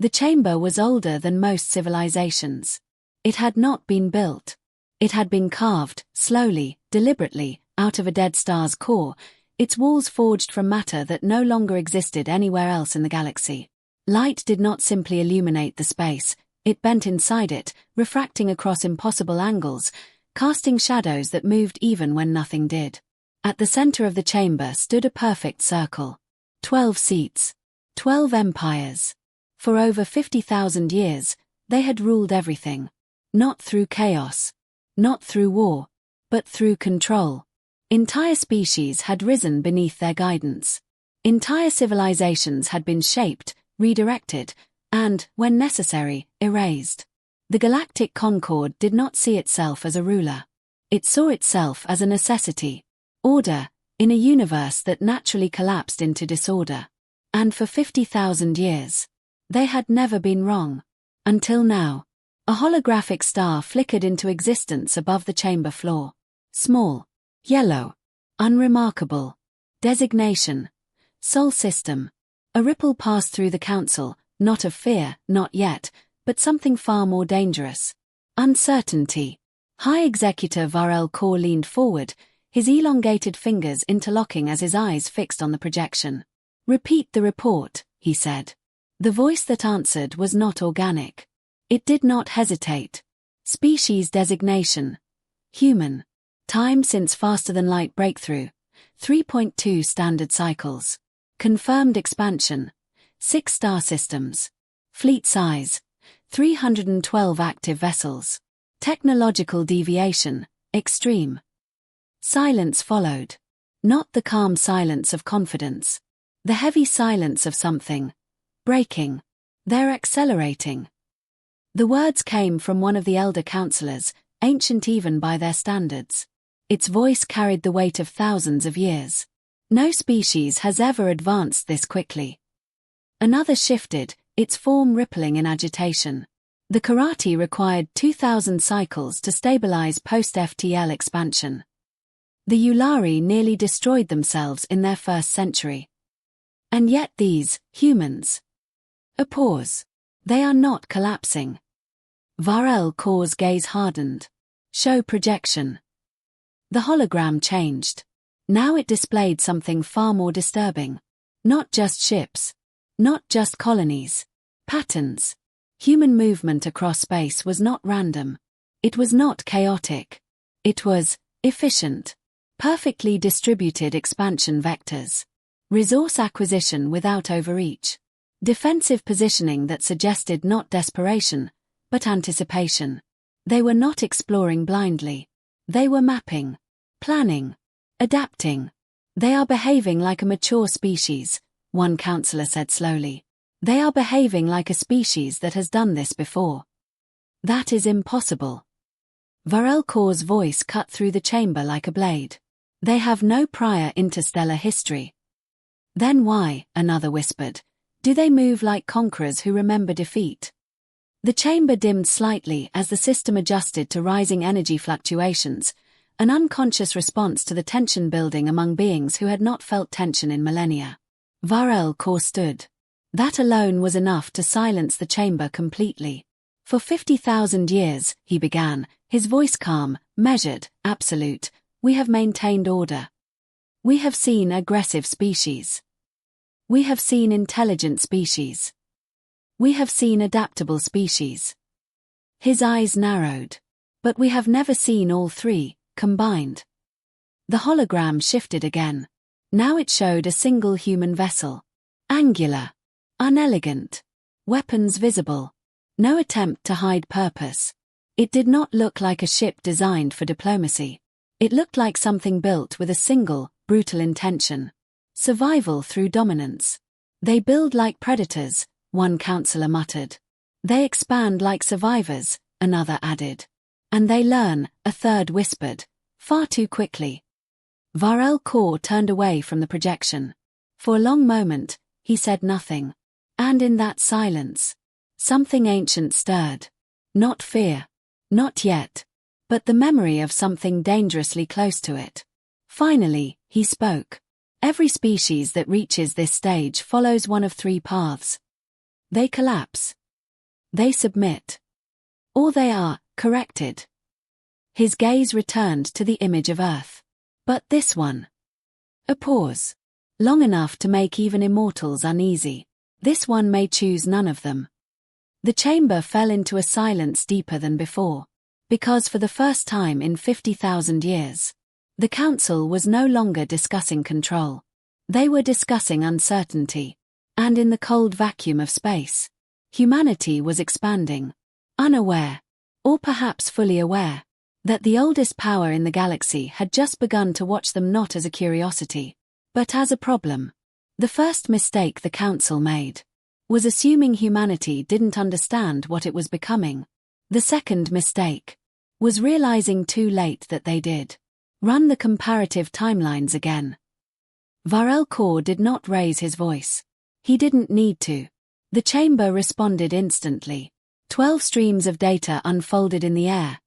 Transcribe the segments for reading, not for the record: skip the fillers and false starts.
The chamber was older than most civilizations. It had not been built. It had been carved, slowly, deliberately, out of a dead star's core, its walls forged from matter that no longer existed anywhere else in the galaxy. Light did not simply illuminate the space, it bent inside it, refracting across impossible angles, casting shadows that moved even when nothing did. At the center of the chamber stood a perfect circle. 12 seats. 12 empires. For over 50,000 years, they had ruled everything. Not through chaos. Not through war. But through control. Entire species had risen beneath their guidance. Entire civilizations had been shaped, redirected, and, when necessary, erased. The galactic concord did not see itself as a ruler. It saw itself as a necessity. Order, in a universe that naturally collapsed into disorder. And for 50,000 years, they had never been wrong. Until now. A holographic star flickered into existence above the chamber floor. Small. Yellow. Unremarkable. Designation. Sol system. A ripple passed through the council, not of fear, not yet, but something far more dangerous. Uncertainty. High Executive Varel Kaur leaned forward, his elongated fingers interlocking as his eyes fixed on the projection. "Repeat the report," he said. The voice that answered was not organic. It did not hesitate. Species designation. Human. Time since faster-than-light breakthrough. 3.2 standard cycles. Confirmed expansion. 6 star systems. Fleet size. 312 active vessels. Technological deviation. Extreme. Silence followed. Not the calm silence of confidence. The heavy silence of something. Breaking. They're accelerating. The words came from one of the elder counselors, ancient even by their standards. Its voice carried the weight of thousands of years. No species has ever advanced this quickly. Another shifted, its form rippling in agitation. The karate required 2,000 cycles to stabilize post-FTL expansion. The Yulari nearly destroyed themselves in their first century. And yet these, humans. A pause. They are not collapsing. Varel Kaur's gaze hardened. Show projection. The hologram changed. Now it displayed something far more disturbing. Not just ships. Not just colonies. Patterns. Human movement across space was not random. It was not chaotic. It was efficient. Perfectly distributed expansion vectors. Resource acquisition without overreach. Defensive positioning that suggested not desperation, but anticipation. They were not exploring blindly. They were mapping. Planning. Adapting. They are behaving like a mature species, one counselor said slowly. They are behaving like a species that has done this before. That is impossible. Varel Kaur's voice cut through the chamber like a blade. They have no prior interstellar history. Then why, another whispered, do they move like conquerors who remember defeat? The chamber dimmed slightly as the system adjusted to rising energy fluctuations, an unconscious response to the tension building among beings who had not felt tension in millennia. Varel Kaur stood. That alone was enough to silence the chamber completely. For 50,000 years, he began, his voice calm, measured, absolute, we have maintained order. We have seen aggressive species. We have seen intelligent species. We have seen adaptable species. His eyes narrowed. But we have never seen all three, combined. The hologram shifted again. Now it showed a single human vessel. Angular. Unelegant. Weapons visible. No attempt to hide purpose. It did not look like a ship designed for diplomacy. It looked like something built with a single, brutal intention. Survival through dominance. They build like predators, one counselor muttered. They expand like survivors, another added. And they learn, a third whispered, far too quickly. Varel Kaur turned away from the projection. For a long moment, he said nothing. And in that silence, something ancient stirred. Not fear. Not yet. But the memory of something dangerously close to it. Finally, he spoke. Every species that reaches this stage follows one of three paths. They collapse. They submit. Or they are corrected. His gaze returned to the image of Earth. But this one. A pause. Long enough to make even immortals uneasy. This one may choose none of them. The chamber fell into a silence deeper than before. Because for the first time in 50,000 years, the council was no longer discussing control. They were discussing uncertainty. And in the cold vacuum of space, humanity was expanding, unaware, or perhaps fully aware, that the oldest power in the galaxy had just begun to watch them not as a curiosity, but as a problem. The first mistake the council made was assuming humanity didn't understand what it was becoming. The second mistake was realizing too late that they did. Run the comparative timelines again. Varel Kaur did not raise his voice. He didn't need to. The chamber responded instantly. 12 streams of data unfolded in the air,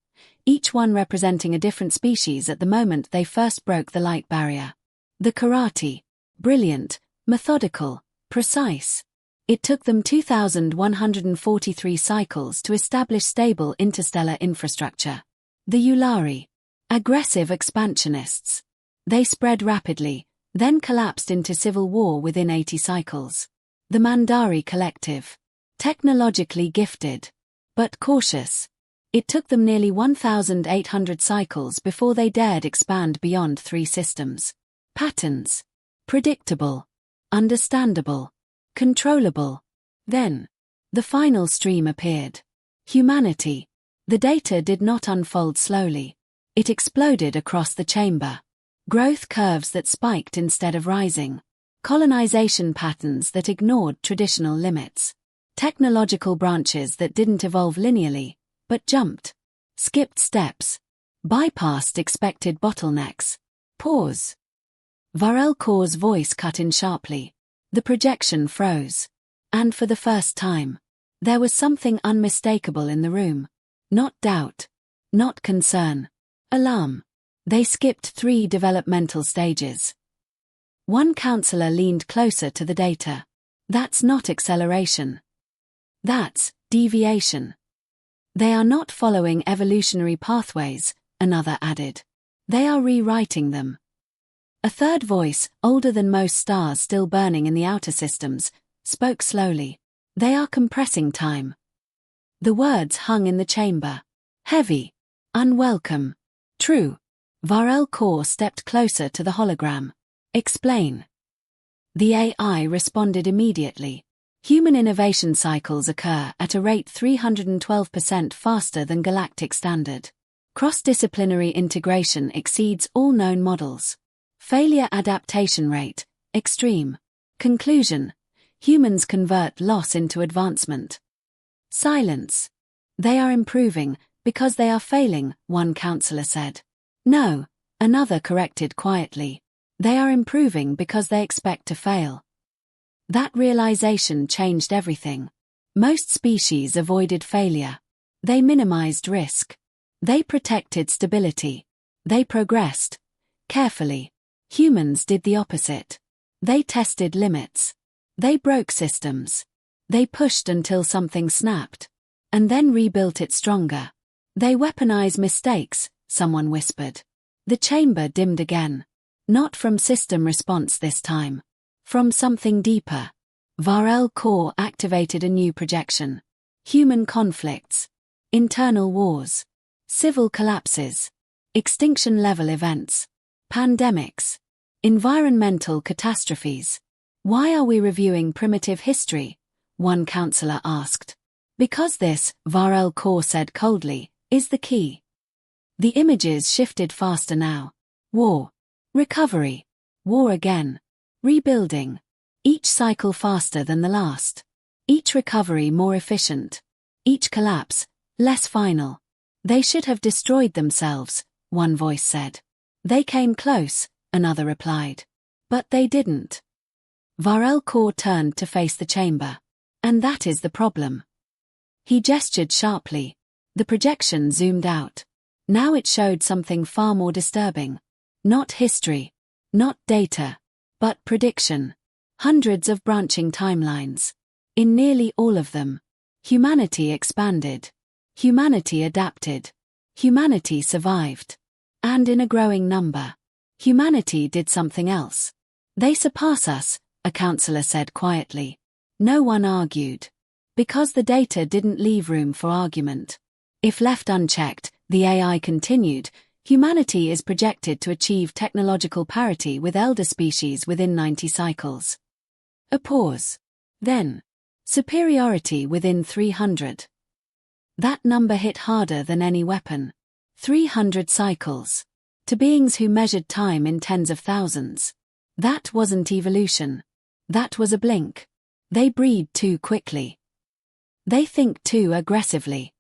each one representing a different species at the moment they first broke the light barrier. The karate. Brilliant, methodical, precise. It took them 2,143 cycles to establish stable interstellar infrastructure. The Yulari. Aggressive expansionists. They spread rapidly, then collapsed into civil war within 80 cycles. The Mandari Collective. Technologically gifted, but cautious. It took them nearly 1,800 cycles before they dared expand beyond 3 systems. Patterns. Predictable. Understandable. Controllable. Then, the final stream appeared. Humanity. The data did not unfold slowly. It exploded across the chamber. Growth curves that spiked instead of rising. Colonization patterns that ignored traditional limits. Technological branches that didn't evolve linearly, but jumped. Skipped steps. Bypassed expected bottlenecks. Pause. Varel Kaur's voice cut in sharply. The projection froze. And for the first time, there was something unmistakable in the room. Not doubt. Not concern. Alarm. They skipped 3 developmental stages. One counselor leaned closer to the data. That's not acceleration. That's deviation. They are not following evolutionary pathways, another added. They are rewriting them. A third voice, older than most stars still burning in the outer systems, spoke slowly. They are compressing time. The words hung in the chamber. Heavy. Unwelcome. True. Varel Kaur stepped closer to the hologram. Explain. The AI responded immediately. Human innovation cycles occur at a rate 312% faster than galactic standard. Cross-disciplinary integration exceeds all known models. Failure adaptation rate, extreme. Conclusion. Humans convert loss into advancement. Silence. They are improving, because they are failing, one counselor said. No, another corrected quietly. They are improving because they expect to fail. That realization changed everything. Most species avoided failure. They minimized risk. They protected stability. They progressed. Carefully. Humans did the opposite. They tested limits. They broke systems. They pushed until something snapped. And then rebuilt it stronger. They weaponize mistakes, someone whispered. The chamber dimmed again. Not from system response this time. From something deeper. Varel Kaur activated a new projection. Human conflicts. Internal wars. Civil collapses. Extinction-level events. Pandemics. Environmental catastrophes. Why are we reviewing primitive history? One counselor asked. Because this, Varel Kaur said coldly, is the key. The images shifted faster now. War. Recovery. War again. Rebuilding. Each cycle faster than the last. Each recovery more efficient. Each collapse, less final. They should have destroyed themselves, one voice said. They came close, another replied. But they didn't. Varel Kaur turned to face the chamber. And that is the problem. He gestured sharply. The projection zoomed out. Now it showed something far more disturbing. Not history. Not data. But prediction. Hundreds of branching timelines. In nearly all of them, humanity expanded. Humanity adapted. Humanity survived. And in a growing number, humanity did something else. They surpass us, a counselor said quietly. No one argued. Because the data didn't leave room for argument. If left unchecked, the AI continued, humanity is projected to achieve technological parity with elder species within 90 cycles. A pause. Then, superiority within 300. That number hit harder than any weapon. 300 cycles. To beings who measured time in tens of thousands. That wasn't evolution. That was a blink. They breed too quickly. They think too aggressively.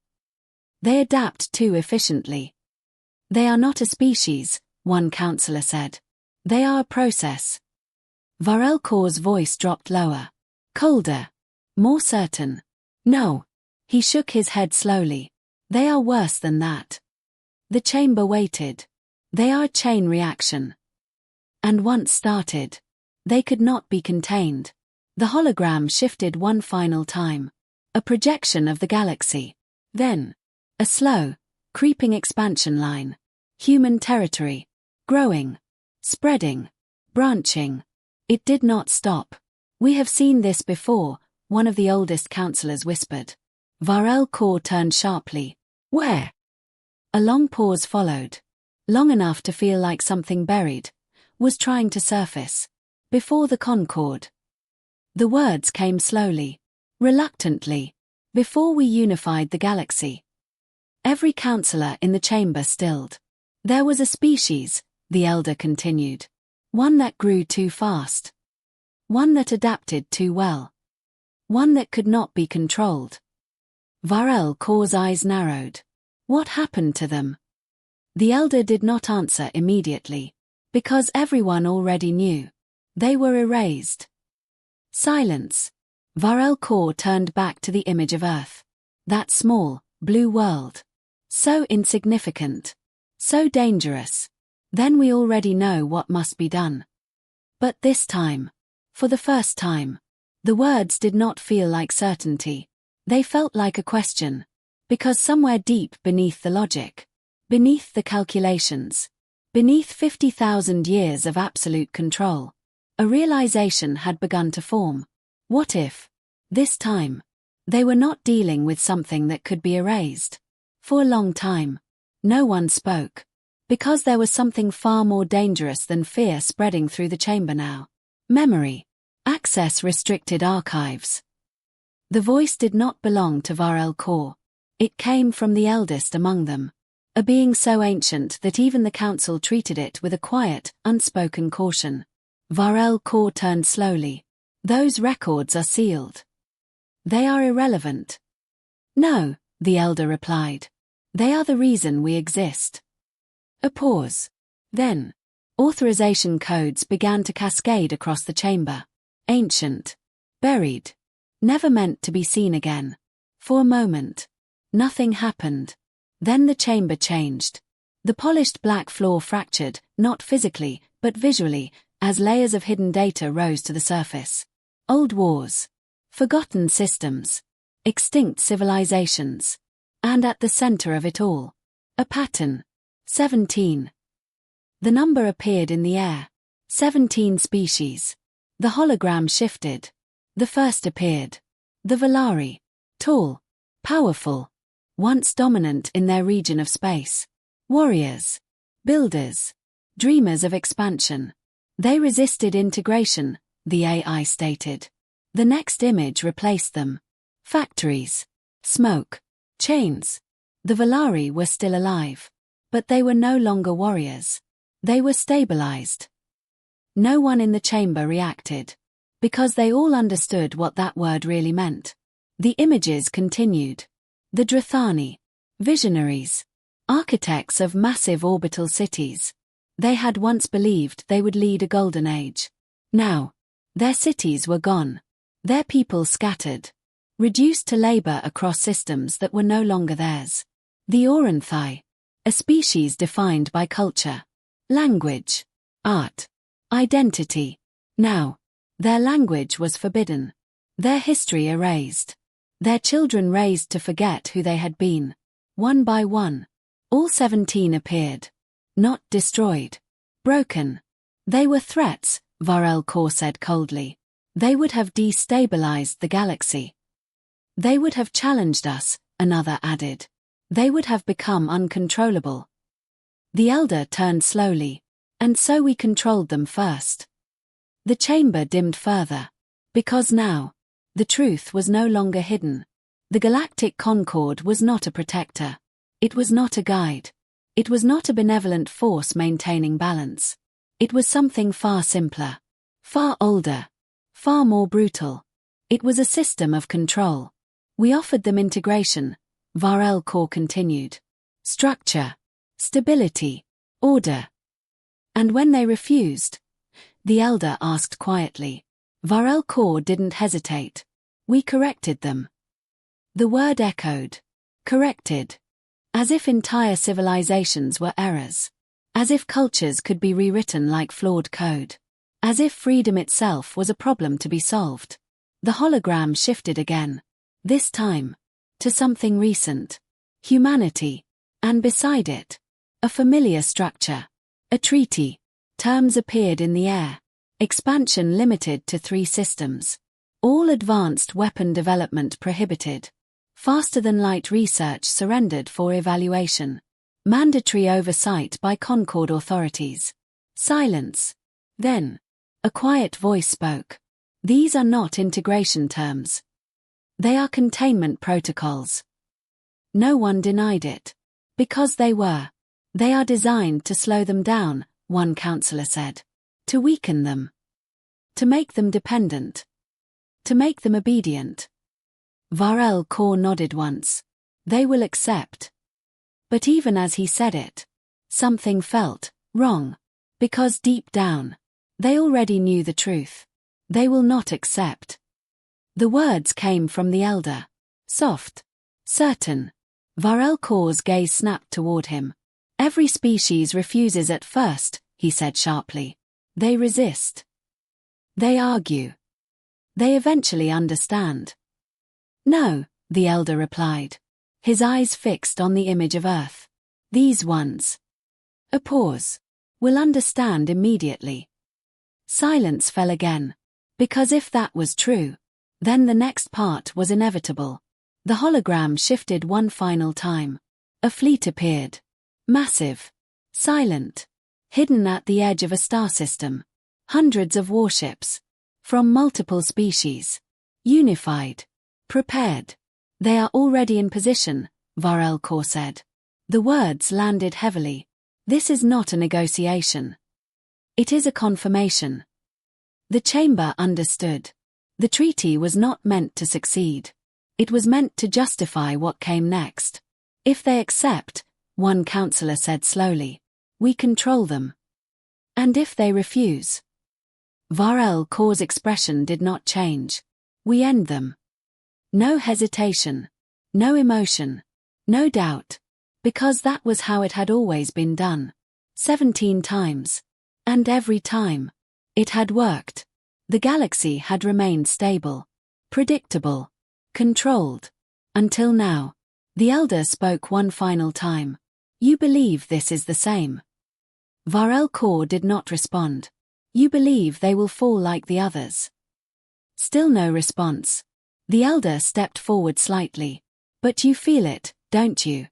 They adapt too efficiently. They are not a species, one counselor said. They are a process. Varel Kaur's voice dropped lower. Colder. More certain. No. He shook his head slowly. They are worse than that. The chamber waited. They are a chain reaction. And once started, they could not be contained. The hologram shifted one final time. A projection of the galaxy. Then, a slow, creeping expansion line. Human territory. Growing. Spreading. Branching. It did not stop. We have seen this before, one of the oldest counselors whispered. Varel Kaur turned sharply. Where? A long pause followed. Long enough to feel like something buried was trying to surface. Before the Concord. The words came slowly. Reluctantly. Before we unified the galaxy. Every counselor in the chamber stilled. There was a species, the elder continued. One that grew too fast. One that adapted too well. One that could not be controlled. Varel Kaur's eyes narrowed. What happened to them? The elder did not answer immediately. Because everyone already knew. They were erased. Silence. Varel Kaur turned back to the image of Earth. That small, blue world. So insignificant. So dangerous. Then we already know what must be done. But this time, for the first time, the words did not feel like certainty. They felt like a question. Because somewhere deep beneath the logic, beneath the calculations, beneath 50,000 years of absolute control, a realization had begun to form. What if, this time, they were not dealing with something that could be erased? For a long time, no one spoke. Because there was something far more dangerous than fear spreading through the chamber now. Memory. Access restricted archives. The voice did not belong to Varel Kaur. It came from the eldest among them. A being so ancient that even the council treated it with a quiet, unspoken caution. Varel Kaur turned slowly. Those records are sealed. They are irrelevant. No, the elder replied. They are the reason we exist. A pause. Then, authorization codes began to cascade across the chamber. Ancient. Buried. Never meant to be seen again. For a moment, nothing happened. Then the chamber changed. The polished black floor fractured, not physically, but visually, as layers of hidden data rose to the surface. Old wars. Forgotten systems. Extinct civilizations. And at the center of it all, a pattern. 17. The number appeared in the air. 17 species. The hologram shifted. The first appeared. The Valari. Tall. Powerful. Once dominant in their region of space. Warriors. Builders. Dreamers of expansion. They resisted integration, the AI stated. The next image replaced them. Factories. Smoke. Chains. The Valari were still alive. But they were no longer warriors. They were stabilized. No one in the chamber reacted. Because they all understood what that word really meant. The images continued. The Drathani. Visionaries. Architects of massive orbital cities. They had once believed they would lead a golden age. Now, their cities were gone. Their people scattered. Reduced to labor across systems that were no longer theirs. The Oranthai. A species defined by culture, language, art, identity. Now, their language was forbidden. Their history erased. Their children raised to forget who they had been. One by one, all 17 appeared. Not destroyed. Broken. They were threats, Varel Kaur said coldly. They would have destabilized the galaxy. They would have challenged us, another added. They would have become uncontrollable. The elder turned slowly. And so we controlled them first. The chamber dimmed further. Because now, the truth was no longer hidden. The galactic concord was not a protector. It was not a guide. It was not a benevolent force maintaining balance. It was something far simpler. Far older. Far more brutal. It was a system of control. We offered them integration, Varel Kaur continued. Structure. Stability. Order. And when they refused, the elder asked quietly. Varel Kaur didn't hesitate. We corrected them. The word echoed. Corrected. As if entire civilizations were errors. As if cultures could be rewritten like flawed code. As if freedom itself was a problem to be solved. The hologram shifted again. This time, to something recent. Humanity. And beside it, a familiar structure. A treaty. Terms appeared in the air. Expansion limited to 3 systems. All advanced weapon development prohibited. Faster-than-light research surrendered for evaluation. Mandatory oversight by Concord authorities. Silence. Then, a quiet voice spoke. These are not integration terms. They are containment protocols. No one denied it. Because they were. They are designed to slow them down, one counselor said. To weaken them. To make them dependent. To make them obedient. Varel Kaur nodded once. They will accept. But even as he said it, something felt wrong. Because deep down, they already knew the truth. They will not accept. The words came from the elder. Soft. Certain. Varel Kaur's gaze snapped toward him. Every species refuses at first, he said sharply. They resist. They argue. They eventually understand. No, the elder replied. His eyes fixed on the image of Earth. These ones. A pause. Will understand immediately. Silence fell again. Because if that was true, then the next part was inevitable. The hologram shifted one final time. A fleet appeared. Massive. Silent. Hidden at the edge of a star system. Hundreds of warships. From multiple species. Unified. Prepared. They are already in position, Varel Kaur said. The words landed heavily. This is not a negotiation. It is a confirmation. The chamber understood. The treaty was not meant to succeed. It was meant to justify what came next. If they accept, one counselor said slowly, we control them. And if they refuse? Varel Kaur's expression did not change. We end them. No hesitation. No emotion. No doubt. Because that was how it had always been done. 17 times. And every time. It had worked. The galaxy had remained stable. Predictable. Controlled. Until now. The elder spoke one final time. You believe this is the same? Varel Kaur did not respond. You believe they will fall like the others? Still no response. The elder stepped forward slightly. But you feel it, don't you?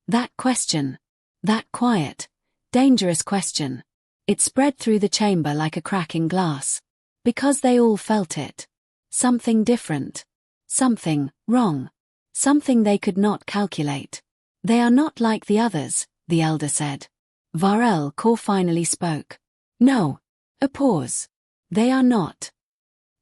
That question. That quiet, dangerous question. It spread through the chamber like a crack in glass. Because they all felt it. Something different. Something wrong. Something they could not calculate. They are not like the others, the elder said. Varel Kaur finally spoke. No. A pause. They are not.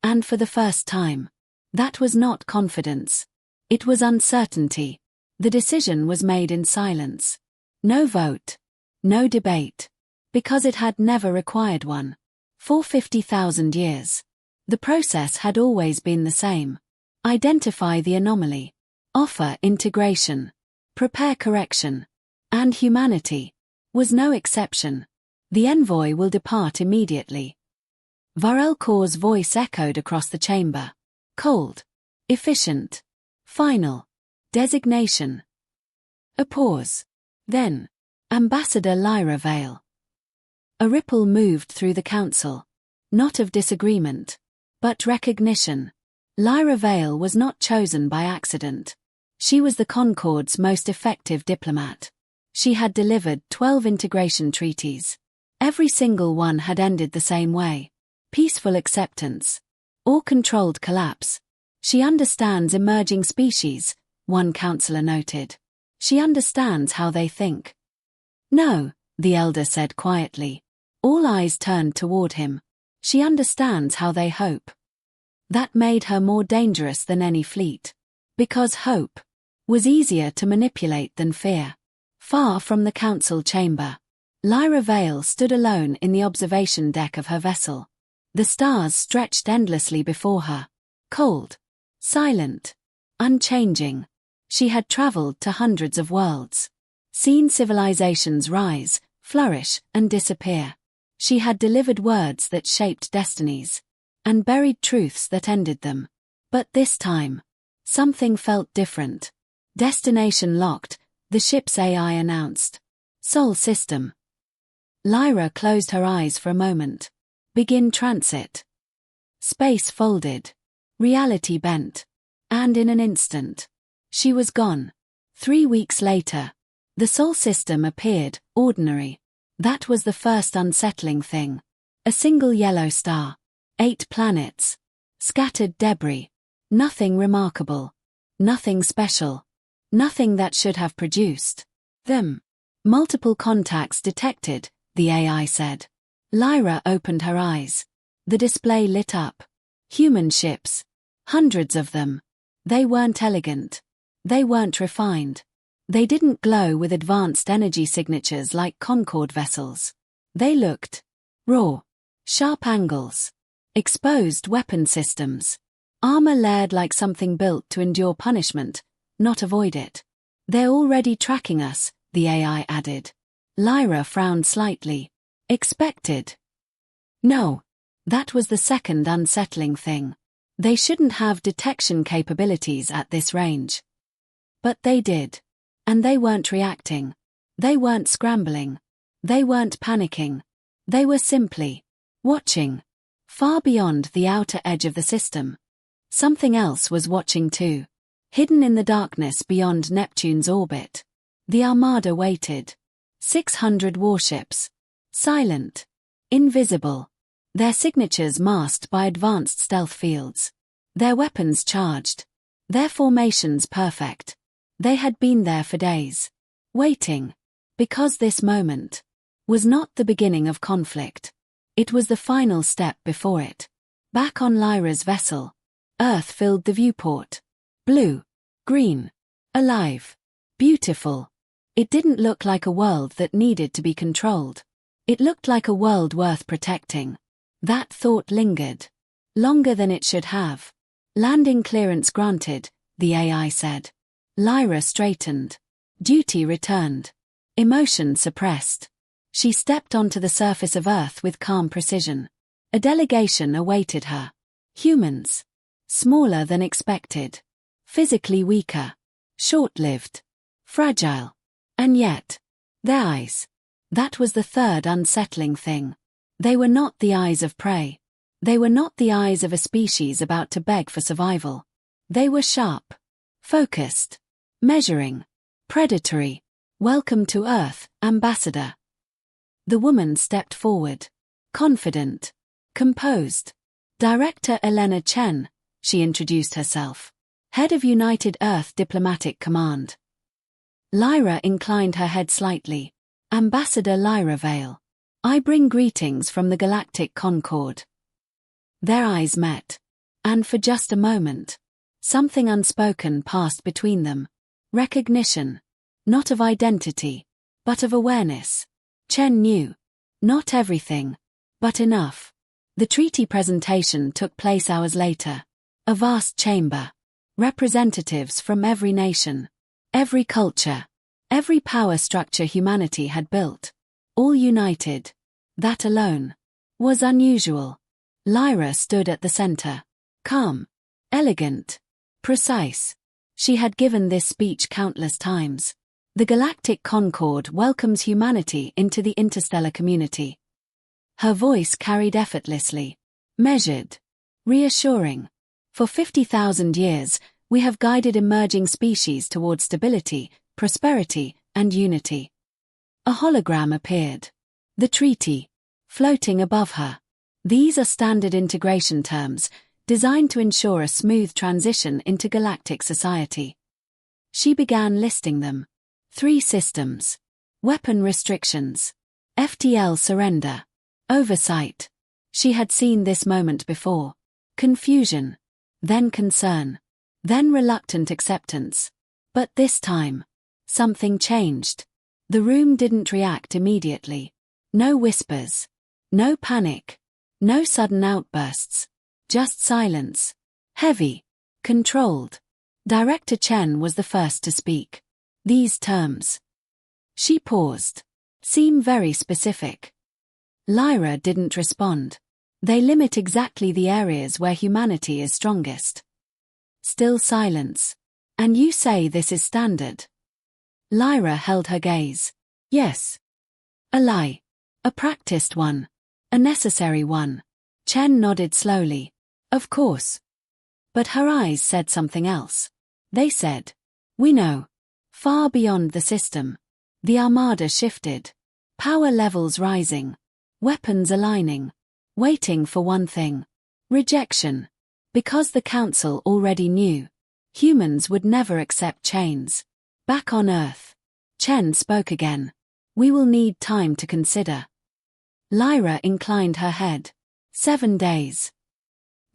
And for the first time. That was not confidence. It was uncertainty. The decision was made in silence. No vote. No debate. Because it had never required one. For 50,000 years. The process had always been the same. Identify the anomaly. Offer integration. Prepare correction. And humanity was no exception. The envoy will depart immediately. Varel Kaur's voice echoed across the chamber. Cold. Efficient. Final. Designation. A pause. Then. Ambassador Lyra Vale. A ripple moved through the council. Not of disagreement. But recognition. Lyra Vale was not chosen by accident. She was the Concord's most effective diplomat. She had delivered 12 integration treaties. Every single one had ended the same way. Peaceful acceptance. Or controlled collapse. She understands emerging species, one counselor noted. She understands how they think. No, the elder said quietly. All eyes turned toward him. She understands how they hope. That made her more dangerous than any fleet. Because hope was easier to manipulate than fear. Far from the council chamber, Lyra Vale stood alone in the observation deck of her vessel. The stars stretched endlessly before her. Cold. Silent. Unchanging. She had traveled to hundreds of worlds. Seen civilizations rise, flourish, and disappear. She had delivered words that shaped destinies. And buried truths that ended them. But this time, something felt different. Destination locked, the ship's AI announced. Sol system. Lyra closed her eyes for a moment. Begin transit. Space folded. Reality bent. And in an instant, she was gone. 3 weeks later, the Sol system appeared, ordinary. That was the first unsettling thing. A single yellow star. 8 planets. Scattered debris. Nothing remarkable. Nothing special. Nothing that should have produced them. Multiple contacts detected, the AI said. Lyra opened her eyes. The display lit up. Human ships. Hundreds of them. They weren't elegant. They weren't refined. They didn't glow with advanced energy signatures like Concorde vessels. They looked raw. Sharp angles. Exposed weapon systems. Armor layered like something built to endure punishment, not avoid it. They're already tracking us, the AI added. Lyra frowned slightly. Expected. No. That was the second unsettling thing. They shouldn't have detection capabilities at this range. But they did. And they weren't reacting. They weren't scrambling. They weren't panicking. They were simply watching. Far beyond the outer edge of the system. Something else was watching too. Hidden in the darkness beyond Neptune's orbit. The Armada waited. 600 warships. Silent. Invisible. Their signatures masked by advanced stealth fields. Their weapons charged. Their formations perfect. They had been there for days. Waiting. Because this moment was not the beginning of conflict. It was the final step before it. Back on Lyra's vessel. Earth filled the viewport. Blue. Green. Alive. Beautiful. It didn't look like a world that needed to be controlled. It looked like a world worth protecting. That thought lingered. Longer than it should have. Landing clearance granted, the AI said. Lyra straightened. Duty returned. Emotion suppressed. She stepped onto the surface of Earth with calm precision. A delegation awaited her. Humans. Smaller than expected. Physically weaker. Short-lived. Fragile. And yet, their eyes. That was the third unsettling thing. They were not the eyes of prey. They were not the eyes of a species about to beg for survival. They were sharp. Focused. Measuring. Predatory. Welcome to Earth, Ambassador. The woman stepped forward. Confident. Composed. Director Elena Chen, she introduced herself. Head of United Earth Diplomatic Command. Lyra inclined her head slightly. Ambassador Lyra Vale. I bring greetings from the Galactic Concorde. Their eyes met. And for just a moment, something unspoken passed between them. Recognition. Not of identity, but of awareness. Chen knew. Not everything, but enough. The treaty presentation took place hours later. A vast chamber. Representatives from every nation. Every culture. Every power structure humanity had built. All united. That alone was unusual. Lyra stood at the center. Calm. Elegant. Precise. She had given this speech countless times. The Galactic Concord welcomes humanity into the interstellar community. Her voice carried effortlessly. Measured. Reassuring. For 50,000 years, we have guided emerging species toward stability, prosperity, and unity. A hologram appeared. The treaty. Floating above her. These are standard integration terms, designed to ensure a smooth transition into galactic society. She began listing them. 3 systems. Weapon restrictions. FTL surrender. Oversight. She had seen this moment before. Confusion. Then concern. Then reluctant acceptance. But this time, something changed. The room didn't react immediately. No whispers. No panic. No sudden outbursts. Just silence. Heavy. Controlled. Director Chen was the first to speak. These terms. She paused. Seem very specific. Lyra didn't respond. They limit exactly the areas where humanity is strongest. Still silence. And you say this is standard? Lyra held her gaze. Yes. A lie. A practiced one. A necessary one. Chen nodded slowly. Of course. But her eyes said something else. They said, we know. Far beyond the system. The armada shifted. Power levels rising. Weapons aligning. Waiting for one thing. Rejection. Because the Council already knew. Humans would never accept chains. Back on Earth. Chen spoke again. We will need time to consider. Lyra inclined her head. 7 days.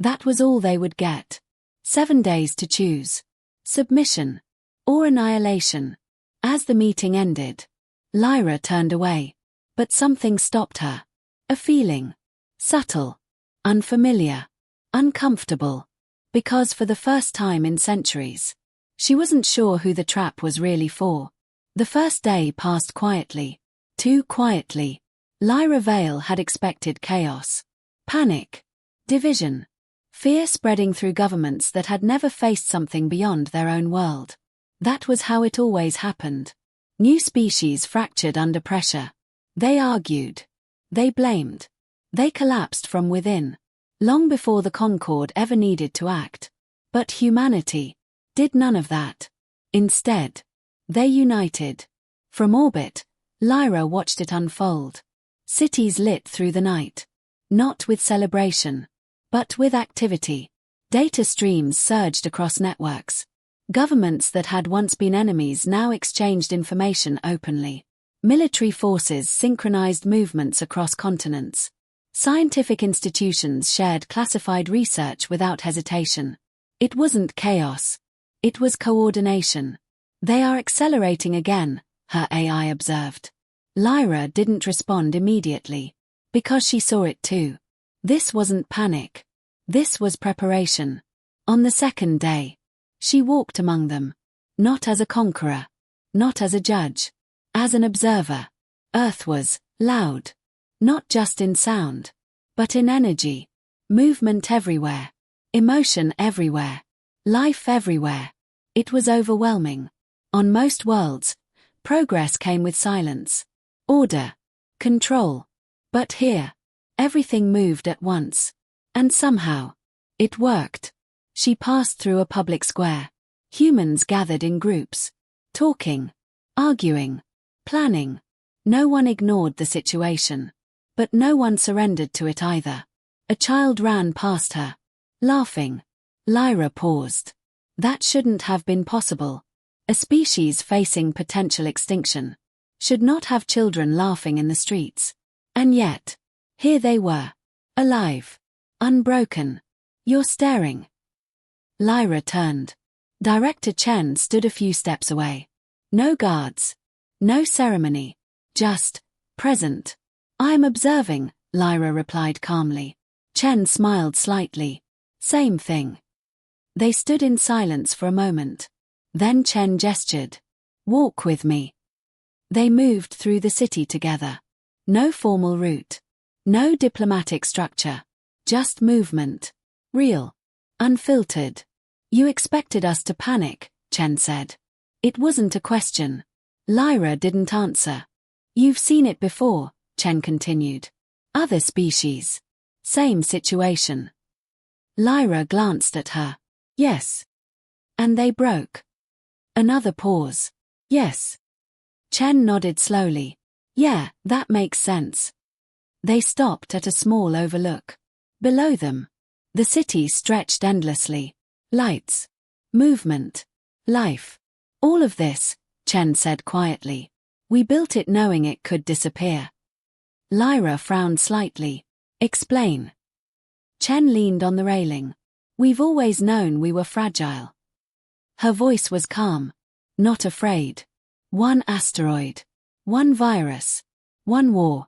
That was all they would get. 7 days to choose. Submission. Or annihilation. As the meeting ended, Lyra turned away. But something stopped her. A feeling. Subtle. Unfamiliar. Uncomfortable. Because for the first time in centuries, she wasn't sure who the trap was really for. The first day passed quietly. Too quietly. Lyra Vale had expected chaos. Panic. Division. Fear spreading through governments that had never faced something beyond their own world. That was how it always happened. New species fractured under pressure. They argued. They blamed. They collapsed from within. Long before the Concord ever needed to act. But humanity did none of that. Instead, they united. From orbit, Lyra watched it unfold. Cities lit through the night. Not with celebration, but with activity. Data streams surged across networks. Governments that had once been enemies now exchanged information openly. Military forces synchronized movements across continents. Scientific institutions shared classified research without hesitation. It wasn't chaos. It was coordination. They are accelerating again, her AI observed. Lyra didn't respond immediately. Because she saw it too. This wasn't panic. This was preparation. On the second day, she walked among them. Not as a conqueror. Not as a judge. As an observer. Earth was loud. Not just in sound. But in energy. Movement everywhere. Emotion everywhere. Life everywhere. It was overwhelming. On most worlds, progress came with silence. Order. Control. But here, everything moved at once. And somehow, it worked. She passed through a public square. Humans gathered in groups. Talking. Arguing. Planning. No one ignored the situation. But no one surrendered to it either. A child ran past her. Laughing. Lyra paused. That shouldn't have been possible. A species facing potential extinction should not have children laughing in the streets. And yet, here they were. Alive. Unbroken. You're staring. Lyra turned. Director Chen stood a few steps away. No guards. No ceremony. Just, present. I'm observing, Lyra replied calmly. Chen smiled slightly. Same thing. They stood in silence for a moment. Then Chen gestured. Walk with me. They moved through the city together. No formal route. No diplomatic structure. Just movement. Real. Unfiltered. You expected us to panic, Chen said. It wasn't a question. Lyra didn't answer. You've seen it before, Chen continued. Other species. Same situation. Lyra glanced at her. Yes. And they broke. Another pause. Yes. Chen nodded slowly. Yeah, that makes sense. They stopped at a small overlook. Below them, the city stretched endlessly. Lights. Movement. Life. All of this, Chen said quietly. We built it knowing it could disappear. Lyra frowned slightly. Explain. Chen leaned on the railing. We've always known we were fragile. Her voice was calm, not afraid. One asteroid. One virus. One war.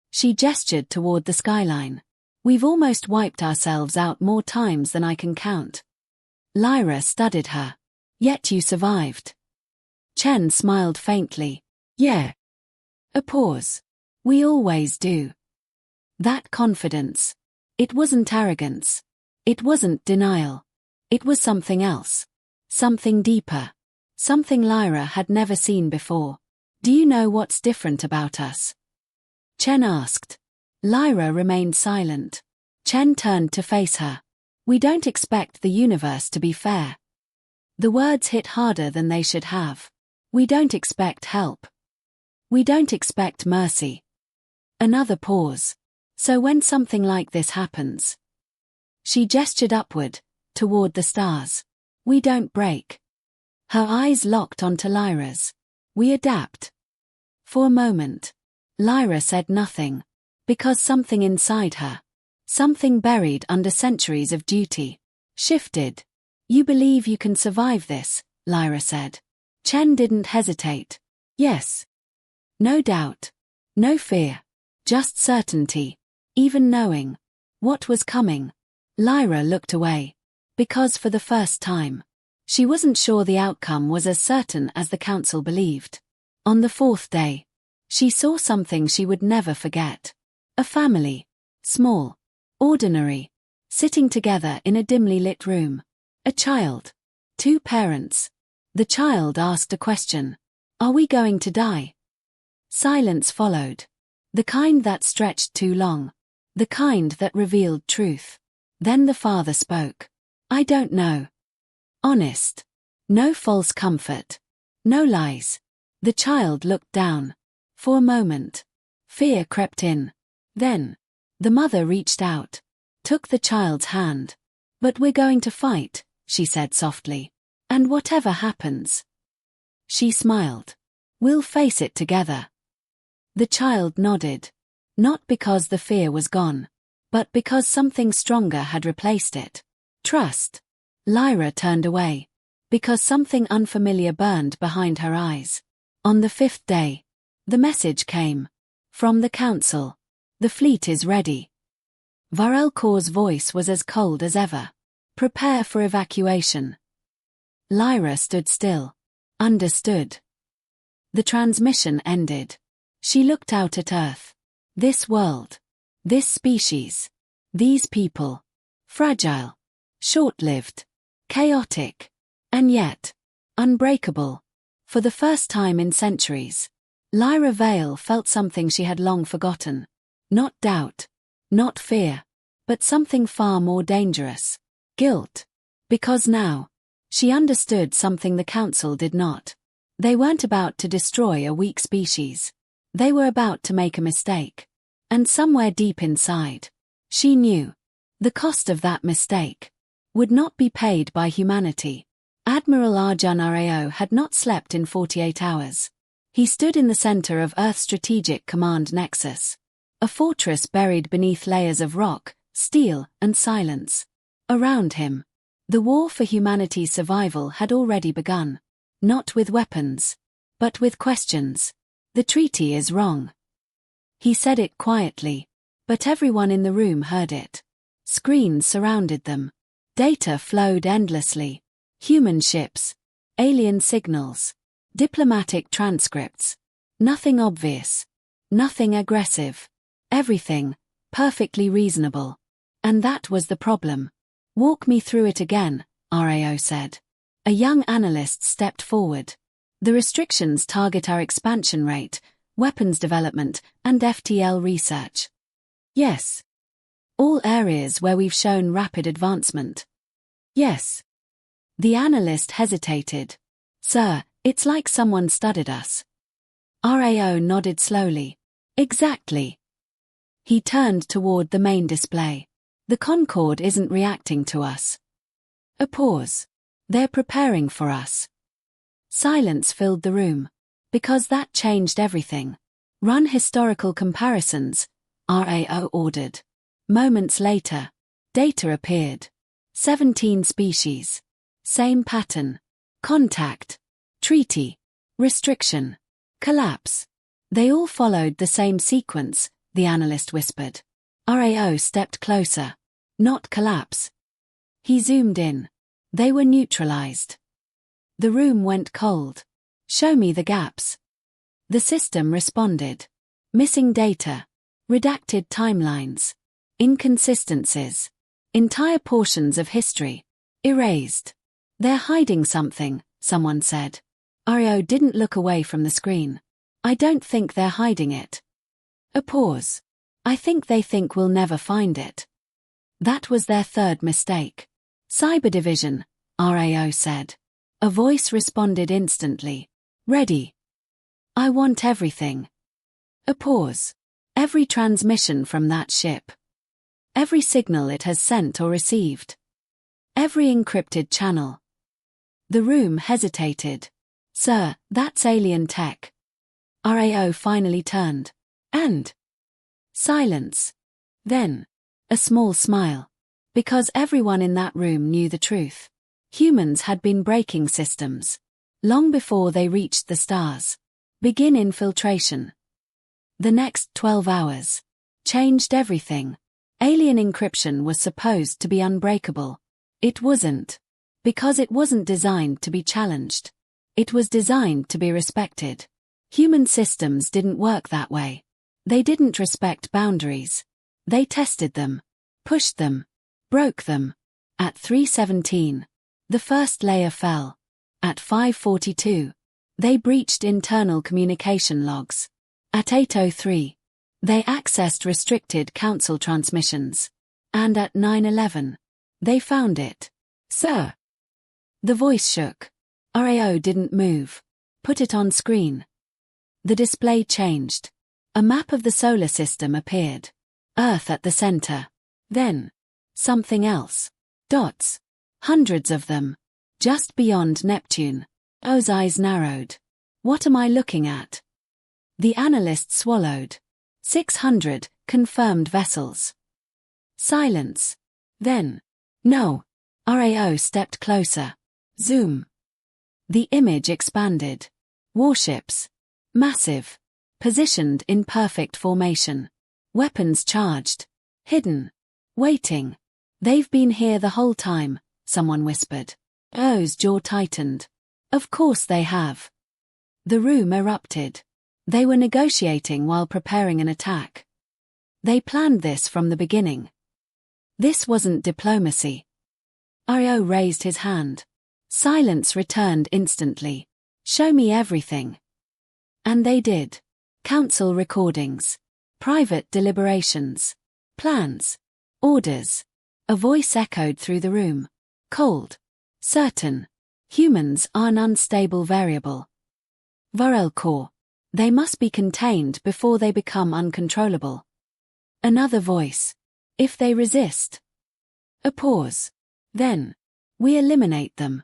She gestured toward the skyline. We've almost wiped ourselves out more times than I can count. Lyra studied her. Yet you survived. Chen smiled faintly. Yeah. A pause. We always do. That confidence. It wasn't arrogance. It wasn't denial. It was something else. Something deeper. Something Lyra had never seen before. Do you know what's different about us? Chen asked. Lyra remained silent. Chen turned to face her. We don't expect the universe to be fair. The words hit harder than they should have. We don't expect help. We don't expect mercy. Another pause. So when something like this happens. She gestured upward, toward the stars. We don't break. Her eyes locked onto Lyra's. We adapt. For a moment, Lyra said nothing, because something inside her, something buried under centuries of duty, shifted. You believe you can survive this, Lyra said. Chen didn't hesitate. Yes. No doubt. No fear. Just certainty. Even knowing what was coming. Lyra looked away. Because for the first time, she wasn't sure the outcome was as certain as the council believed. On the fourth day, she saw something she would never forget. A family. Small. Ordinary. Sitting together in a dimly lit room. A child. Two parents. The child asked a question. Are we going to die? Silence followed. The kind that stretched too long. The kind that revealed truth. Then the father spoke. I don't know. Honest. No false comfort. No lies. The child looked down. For a moment. Fear crept in. Then. The mother reached out. Took the child's hand. But we're going to fight, she said softly. And whatever happens. She smiled. We'll face it together. The child nodded. Not because the fear was gone. But because something stronger had replaced it. Trust. Lyra turned away. Because something unfamiliar burned behind her eyes. On the fifth day. The message came. From the council. The fleet is ready. Varelkor's voice was as cold as ever. Prepare for evacuation. Lyra stood still. Understood. The transmission ended. She looked out at Earth. This world. This species. These people. Fragile. Short-lived. Chaotic. And yet. Unbreakable. For the first time in centuries. Lyra Vale felt something she had long forgotten. Not doubt. Not fear. But something far more dangerous. Guilt. Because now. She understood something the council did not. They weren't about to destroy a weak species. They were about to make a mistake. And somewhere deep inside, she knew. The cost of that mistake would not be paid by humanity. Admiral Arjun Rao had not slept in 48 hours. He stood in the center of Earth's strategic command nexus. A fortress buried beneath layers of rock, steel, and silence. Around him, the war for humanity's survival had already begun. Not with weapons, but with questions. The treaty is wrong. He said it quietly, but everyone in the room heard it. Screens surrounded them. Data flowed endlessly. Human ships. Alien signals. Diplomatic transcripts. Nothing obvious. Nothing aggressive. Everything, perfectly reasonable. And that was the problem. Walk me through it again, RAO said. A young analyst stepped forward. The restrictions target our expansion rate, weapons development, and FTL research. Yes. All areas where we've shown rapid advancement. Yes. The analyst hesitated. Sir, it's like someone studied us. RAO nodded slowly. Exactly. He turned toward the main display. The Concorde isn't reacting to us. A pause. They're preparing for us. Silence filled the room. Because that changed everything. Run historical comparisons, RAO ordered. Moments later, data appeared. 17 species. Same pattern. Contact. Treaty. Restriction. Collapse. They all followed the same sequence, the analyst whispered. RAO stepped closer. Not collapse. He zoomed in. They were neutralized. The room went cold. Show me the gaps. The system responded. Missing data. Redacted timelines. Inconsistencies. Entire portions of history. Erased. They're hiding something, someone said. RAO didn't look away from the screen. I don't think they're hiding it. A pause. I think they think we'll never find it. That was their third mistake. Cyber Division, RAO said. A voice responded instantly. Ready. I want everything. A pause. Every transmission from that ship. Every signal it has sent or received. Every encrypted channel. The room hesitated. Sir, that's alien tech. RAO finally turned. And? Silence. Then, a small smile. Because everyone in that room knew the truth. Humans had been breaking systems. Long before they reached the stars. Begin infiltration. The next 12 hours. Changed everything. Alien encryption was supposed to be unbreakable. It wasn't. Because it wasn't designed to be challenged. It was designed to be respected. Human systems didn't work that way. They didn't respect boundaries. They tested them. Pushed them. Broke them. At 3:17. The first layer fell. At 5:42. They breached internal communication logs. At 8:03. They accessed restricted council transmissions. And at 9:11. They found it. Sir. The voice shook. RAO didn't move. Put it on screen. The display changed. A map of the solar system appeared. Earth at the center. Then. Something else. Dots. Hundreds of them. Just beyond Neptune. O's eyes narrowed. What am I looking at? The analyst swallowed. 600 confirmed vessels. Silence. Then. No. RAO stepped closer. Zoom. The image expanded. Warships. Massive. Positioned in perfect formation. Weapons charged. Hidden. Waiting. They've been here the whole time, someone whispered. O's jaw tightened. Of course they have. The room erupted. They were negotiating while preparing an attack. They planned this from the beginning. This wasn't diplomacy. RAO raised his hand. Silence returned instantly. Show me everything. And they did. Council recordings. Private deliberations. Plans. Orders. A voice echoed through the room. Cold. Certain. Humans are an unstable variable. Varel core. They must be contained before they become uncontrollable. Another voice. If they resist. A pause. Then. We eliminate them.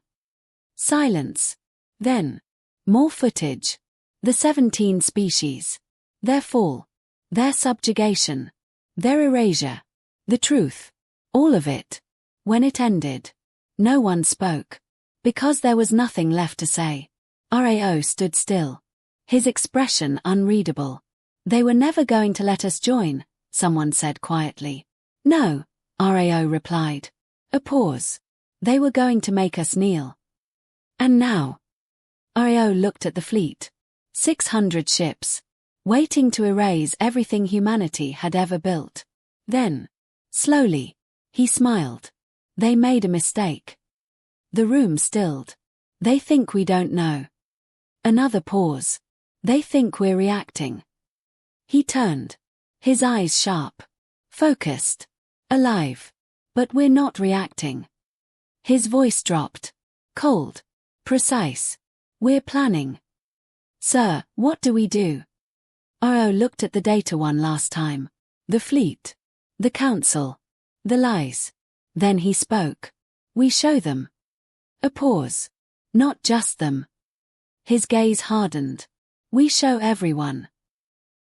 Silence. Then. More footage. The 17 species. Their fall. Their subjugation. Their erasure. The truth. All of it. When it ended. No one spoke. Because there was nothing left to say. RAO stood still. His expression unreadable. They were never going to let us join, someone said quietly. No, RAO replied. A pause. They were going to make us kneel. And now? RAO looked at the fleet. 600 ships. Waiting to erase everything humanity had ever built. Then, slowly, he smiled. They made a mistake. The room stilled. They think we don't know. Another pause. They think we're reacting. He turned. His eyes sharp. Focused. Alive. But we're not reacting. His voice dropped. Cold. Precise. We're planning. Sir, what do we do? RO looked at the data one last time. The fleet. The council. The lies. Then he spoke. We show them. A pause. Not just them. His gaze hardened. We show everyone.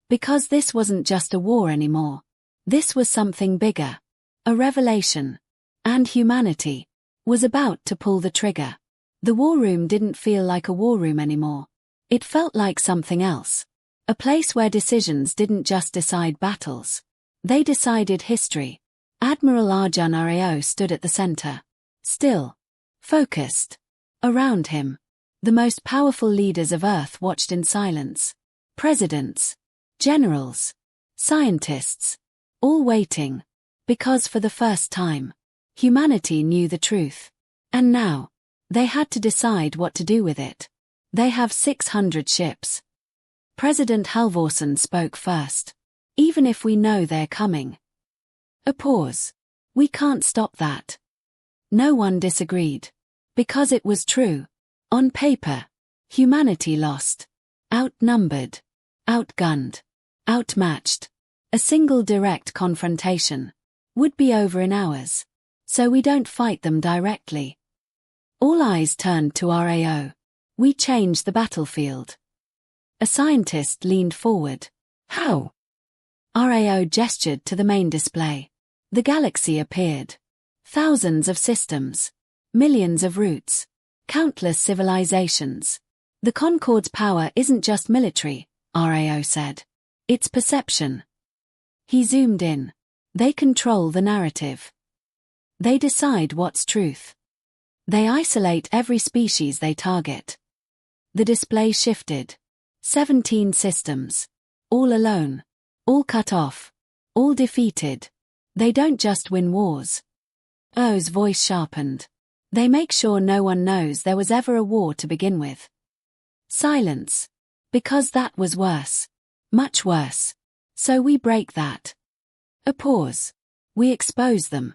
Because this wasn't just a war anymore. This was something bigger. A revelation. And humanity was about to pull the trigger. The war room didn't feel like a war room anymore. It felt like something else. A place where decisions didn't just decide battles. They decided history. Admiral Arjun Rao stood at the center. Still. Focused. Around him. The most powerful leaders of Earth watched in silence. Presidents. Generals. Scientists. All waiting. Because for the first time, humanity knew the truth. And now, they had to decide what to do with it. They have 600 ships. President Halvorsen spoke first. Even if we know they're coming. A pause. We can't stop that. No one disagreed. Because it was true. On paper, humanity lost. Outnumbered. Outgunned. Outmatched. A single direct confrontation would be over in hours. So we don't fight them directly. All eyes turned to RAO. We changed the battlefield. A scientist leaned forward. How? RAO gestured to the main display. The galaxy appeared. Thousands of systems. Millions of routes. Countless civilizations. The Concord's power isn't just military, RAO said. It's perception. He zoomed in. They control the narrative. They decide what's truth. They isolate every species they target. The display shifted. 17 systems. All alone. All cut off. All defeated. They don't just win wars. O's voice sharpened. They make sure no one knows there was ever a war to begin with. Silence. Because that was worse. Much worse. So we break that. A pause. We expose them.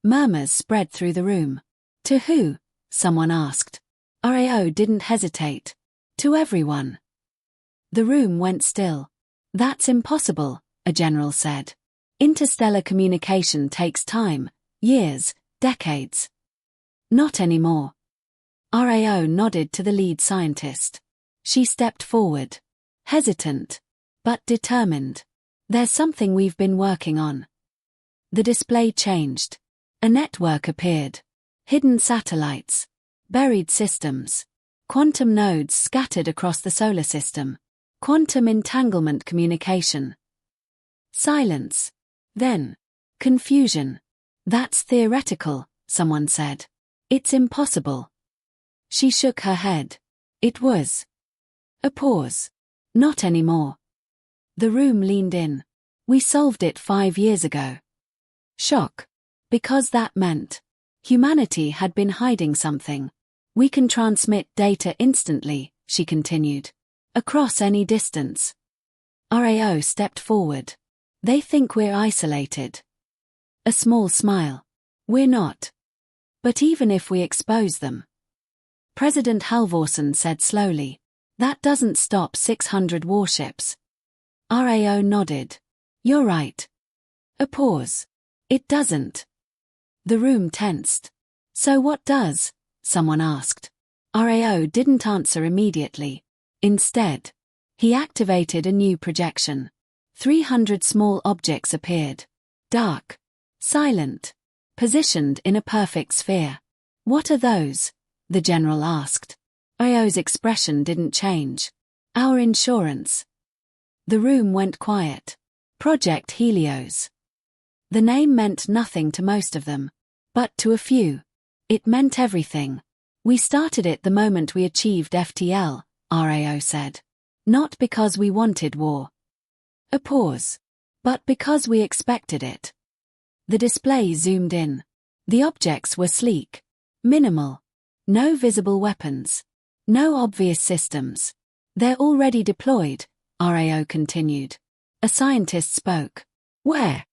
Murmurs spread through the room. To who? Someone asked. RAO didn't hesitate. To everyone. The room went still. That's impossible, a general said. Interstellar communication takes time, years, decades. Not anymore. RAO nodded to the lead scientist. She stepped forward. Hesitant. But determined. There's something we've been working on. The display changed. A network appeared. Hidden satellites. Buried systems. Quantum nodes scattered across the solar system. Quantum entanglement communication. Silence. Then. Confusion. That's theoretical, someone said. It's impossible. She shook her head. It was. A pause. Not anymore. The room leaned in. We solved it 5 years ago. Shock. Because that meant humanity had been hiding something. We can transmit data instantly, she continued. Across any distance. RAO stepped forward. They think we're isolated. A small smile. We're not. But even if we expose them. President Halvorsen said slowly. That doesn't stop 600 warships. RAO nodded. You're right. A pause. It doesn't. The room tensed. So what does? Someone asked. RAO didn't answer immediately. Instead, he activated a new projection. 300 small objects appeared. Dark. Silent. Positioned in a perfect sphere. What are those? The general asked. RAO's expression didn't change. Our insurance. The room went quiet. Project Helios. The name meant nothing to most of them. But to a few, it meant everything. We started it the moment we achieved FTL, RAO said. Not because we wanted war. A pause. But because we expected it. The display zoomed in. The objects were sleek. Minimal. No visible weapons. No obvious systems. They're already deployed, RAO continued. A scientist spoke. Where?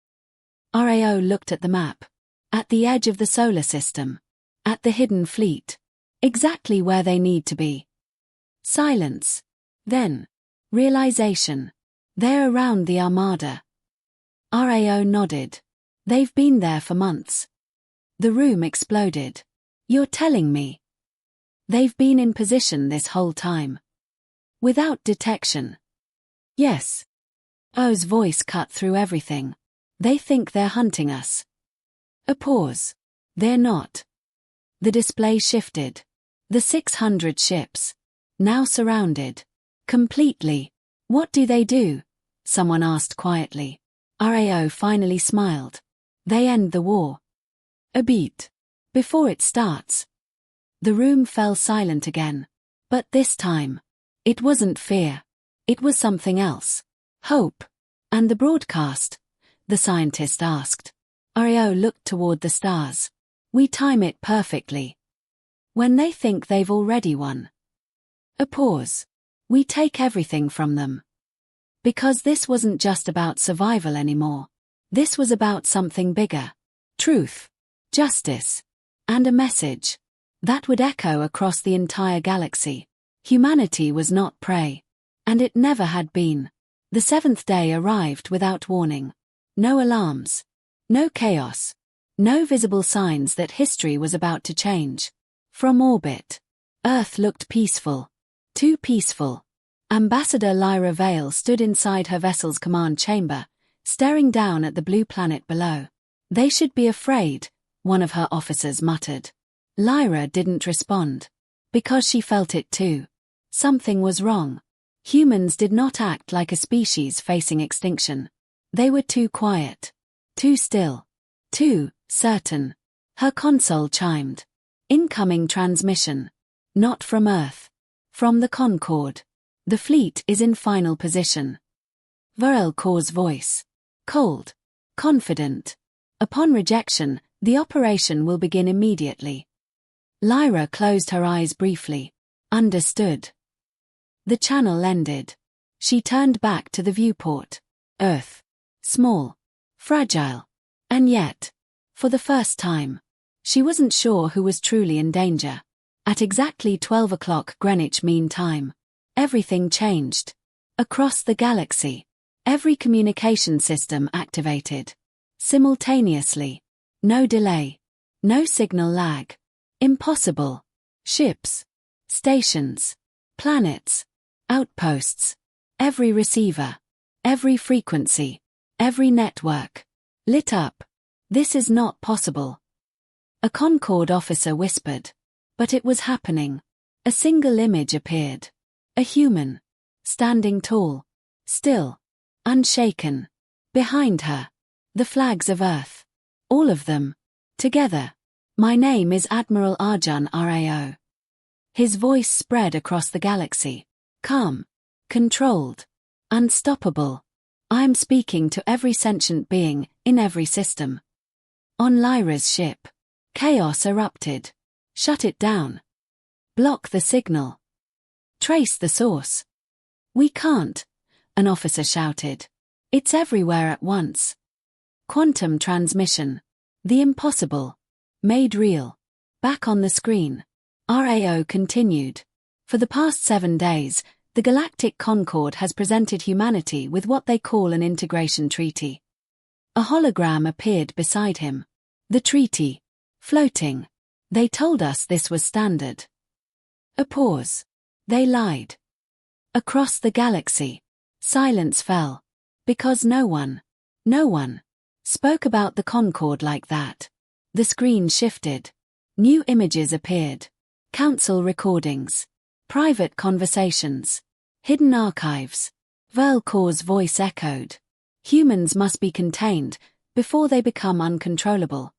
RAO looked at the map. At the edge of the solar system. At the hidden fleet. Exactly where they need to be. Silence. Then. Realization. They're around the Armada. RAO nodded. They've been there for months. The room exploded. You're telling me? They've been in position this whole time. Without detection. Yes. O's voice cut through everything. They think they're hunting us. A pause. They're not. The display shifted. The 600 ships. Now surrounded. Completely. What do they do? Someone asked quietly. RAO finally smiled. They end the war. A beat. Before it starts. The room fell silent again. But this time. It wasn't fear. It was something else. Hope. And the broadcast? The scientist asked. RAO looked toward the stars. We time it perfectly. When they think they've already won. A pause. We take everything from them. Because this wasn't just about survival anymore. This was about something bigger. Truth. Justice. And a message. That would echo across the entire galaxy. Humanity was not prey. And it never had been. The seventh day arrived without warning. No alarms. No chaos. No visible signs that history was about to change. From orbit. Earth looked peaceful. Too peaceful. Ambassador Lyra Vale stood inside her vessel's command chamber, staring down at the blue planet below. They should be afraid, one of her officers muttered. Lyra didn't respond. Because she felt it too. Something was wrong. Humans did not act like a species facing extinction. They were too quiet. Too still. Too certain. Her console chimed. Incoming transmission. Not from Earth. From the Concorde. The fleet is in final position. Varel Kaur's voice. Cold. Confident. Upon rejection, the operation will begin immediately. Lyra closed her eyes briefly. Understood. The channel ended. She turned back to the viewport. Earth. Small. Fragile. And yet, for the first time, she wasn't sure who was truly in danger. At exactly 12 o'clock Greenwich Mean Time, everything changed. Across the galaxy, every communication system activated. Simultaneously. No delay. No signal lag. Impossible. Ships. Stations. Planets. Outposts. Every receiver. Every frequency. Every network. Lit up. This is not possible. A Concorde officer whispered. But it was happening. A single image appeared. A human. Standing tall. Still. Unshaken. Behind her. The flags of Earth. All of them. Together. My name is Admiral Arjun Rao. His voice spread across the galaxy. Calm. Controlled. Unstoppable. I'm speaking to every sentient being, in every system. On Lyra's ship. Chaos erupted. Shut it down. Block the signal. Trace the source. We can't, an officer shouted. It's everywhere at once. Quantum transmission. The impossible. Made real. Back on the screen. RAO continued. For the past 7 days, the Galactic Concorde has presented humanity with what they call an integration treaty. A hologram appeared beside him. The treaty. Floating. They told us this was standard. A pause. They lied. Across the galaxy, silence fell. Because no one spoke about the Concorde like that. The screen shifted. New images appeared. Council recordings. Private conversations. Hidden archives. Varel Kaur's voice echoed. Humans must be contained, before they become uncontrollable.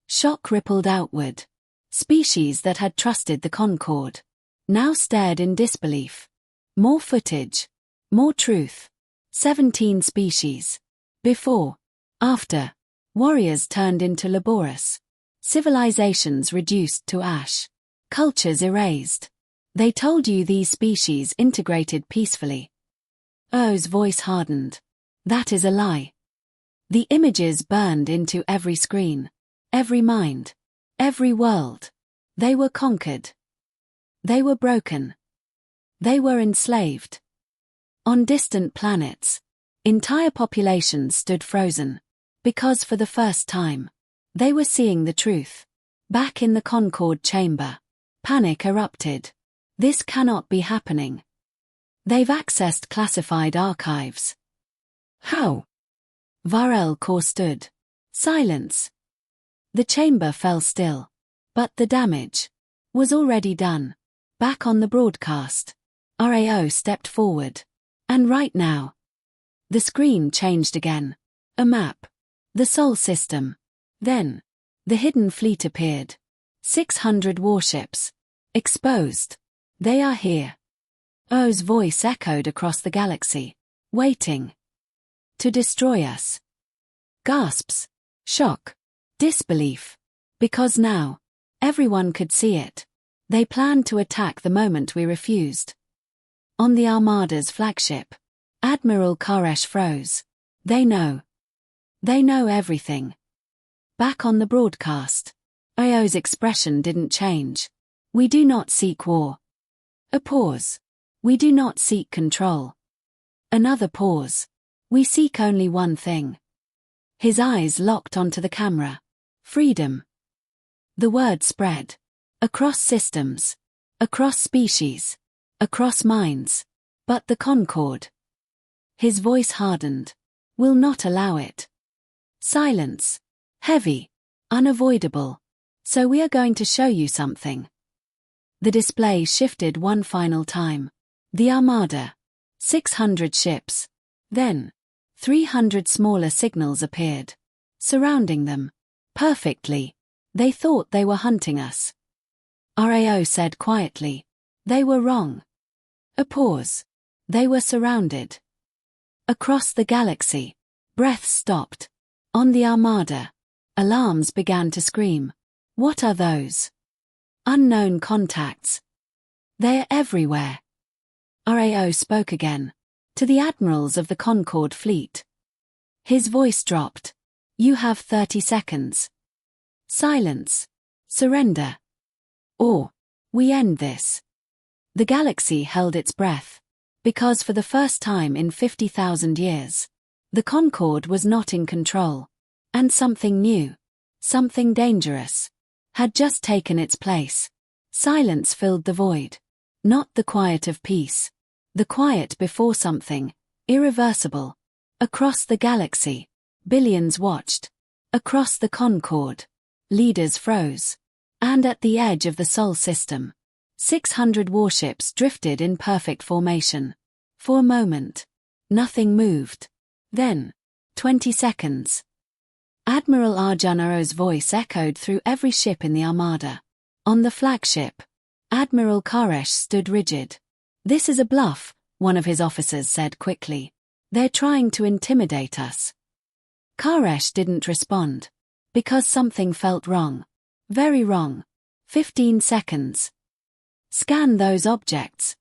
Shock rippled outward. Species that had trusted the Concorde now stared in disbelief. More footage. More truth. 17 species. Before. After. Warriors turned into laborious. Civilizations reduced to ash. Cultures erased. They told you these species integrated peacefully. O's voice hardened. That is a lie. The images burned into every screen, every mind, every world. They were conquered. They were broken. They were enslaved. On distant planets, entire populations stood frozen, because for the first time, they were seeing the truth. Back in the Concord chamber, panic erupted. This cannot be happening. They've accessed classified archives. How? Varel Kaur stood. Silence. The chamber fell still. But the damage was already done. Back on the broadcast, RAO stepped forward. And right now, the screen changed again. A map. The Sol system. Then, the hidden fleet appeared. 600 warships. Exposed. They are here. O's voice echoed across the galaxy. Waiting. To destroy us. Gasps. Shock. Disbelief. Because now, everyone could see it. They planned to attack the moment we refused. On the Armada's flagship, Admiral Koresh froze. They know. They know everything. Back on the broadcast, O's expression didn't change. We do not seek war. A pause. We do not seek control. Another pause. We seek only one thing. His eyes locked onto the camera. Freedom. The word spread. Across systems. Across species. Across minds. But the Concord. His voice hardened. Will not allow it. Silence. Heavy. Unavoidable. So we are going to show you something. The display shifted one final time. The Armada. 600 ships. Then, 300 smaller signals appeared. Surrounding them. Perfectly. They thought they were hunting us. RAO said quietly. They were wrong. A pause. They were surrounded. Across the galaxy, breaths stopped. On the Armada, alarms began to scream. What are those? Unknown contacts. They are everywhere. RAO spoke again. To the admirals of the Concord fleet. His voice dropped. You have 30 seconds. Silence. Surrender. Or, we end this. The galaxy held its breath. Because for the first time in 50,000 years, the Concord was not in control. And something new, something dangerous, had just taken its place. Silence filled the void. Not the quiet of peace. The quiet before something irreversible. Across the galaxy, billions watched. Across the Concord, leaders froze. And at the edge of the Sol system, 600 warships drifted in perfect formation. For a moment, nothing moved. Then, 20 seconds. Admiral Arjuna's voice echoed through every ship in the Armada. On the flagship, Admiral Koresh stood rigid. This is a bluff, one of his officers said quickly. They're trying to intimidate us. Koresh didn't respond. Because something felt wrong. Very wrong. 15 seconds. Scan those objects.